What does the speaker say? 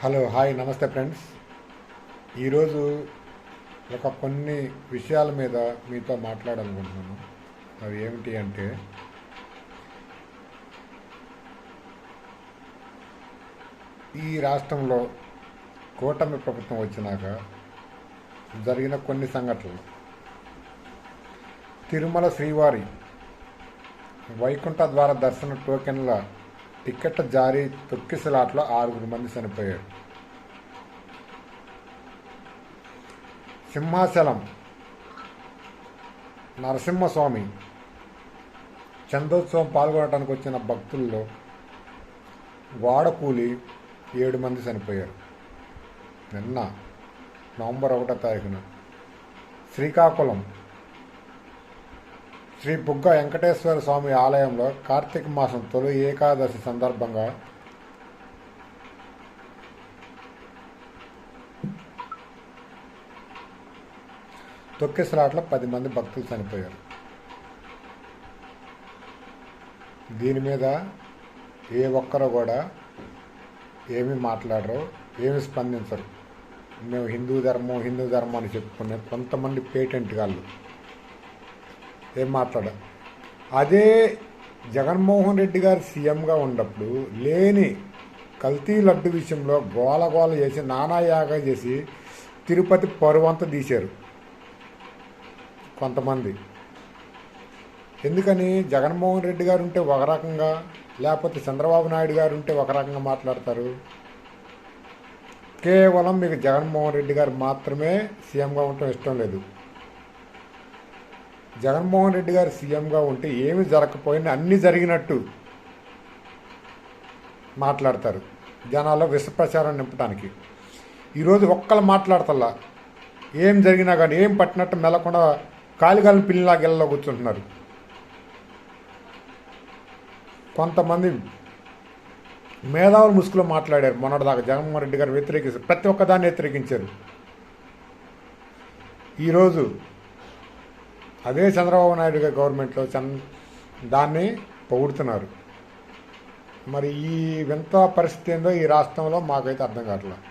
Hello hi నమస్తే friends. ఈరోజు కొన్ని విషయాల మీద మీతో మాట్లాడాలనుకుంటున్నాను. అవి ఏమిటి అంటే, ఈ రాష్ట్రంలో కూటమి ప్రభుత్వం వచ్చినాక జరిగిన కొన్ని సంఘటనలు. తిరుమల శ్రీవారి వైకుంఠ ద్వార దర్శన టోకెన్ల టికెట్ జారీ తొక్కిసలాట్లో 6 మంది చనిపోయారు. సింహాచలం నరసింహస్వామి చందోత్సవం పాల్గొనడానికి వచ్చిన భక్తుల్లో వాడకూలి 7 మంది చనిపోయారు. నిన్న నవంబర్ 1వ తారీఖున శ్రీకాకుళం శ్రీ బుగ్గ వెంకటేశ్వర స్వామి ఆలయంలో కార్తీక మాసం తొలి ఏకాదశి సందర్భంగా తొక్కిసలాట్లో 10 మంది భక్తులు చనిపోయారు. దీని మీద ఏ ఒక్కరు కూడా ఏమీ మాట్లాడరు, ఏమి స్పందించరు. మేము హిందూ ధర్మం అని చెప్పుకునే కొంతమంది పేటెంట్ వాళ్ళు ఏం మాట్లాడారు. అదే జగన్మోహన్ రెడ్డి గారు సీఎంగా ఉన్నప్పుడు లేని కల్తీ లడ్డు విషయంలో గోల చేసి నానాయాగం చేసి తిరుపతి పరువంతా తీశారు కొంతమంది. ఎందుకని జగన్మోహన్ రెడ్డి గారు ఉంటే ఒక రకంగా, లేకపోతే చంద్రబాబు నాయుడు గారు ఉంటే ఒక రకంగా మాట్లాడతారు. కేవలం మీకు జగన్మోహన్ రెడ్డి గారు మాత్రమే సీఎంగా ఉండటం ఇష్టం లేదు. జగన్మోహన్ రెడ్డి గారు సీఎంగా ఉంటే ఏమి జరగకపోయినా అన్నీ జరిగినట్టు మాట్లాడతారు జనాల్లో విష ప్రచారం నింపడానికి. ఈరోజు ఒక్కళ్ళు మాట్లాడతల్లా. ఏం జరిగినా కానీ ఏం పట్టినట్టు మెల్లకుండా కాలిగాలిన పిల్లిలా గెలలో కూర్చుంటున్నారు. కొంతమంది మేధావులు ముసుగులో మాట్లాడారు మొన్నటిదాకా. జగన్మోహన్ రెడ్డి గారు వ్యతిరేకిస్తారు, ప్రతి ఒక్కదాన్ని వ్యతిరేకించారు. ఈరోజు అదే చంద్రబాబు నాయుడు గారి గవర్నమెంట్లో దాన్ని పొగుడుతున్నారు. మరి ఈ వింత పరిస్థితి ఏందో ఈ రాష్ట్రంలో మాకైతే అర్థం కావట్లేదు.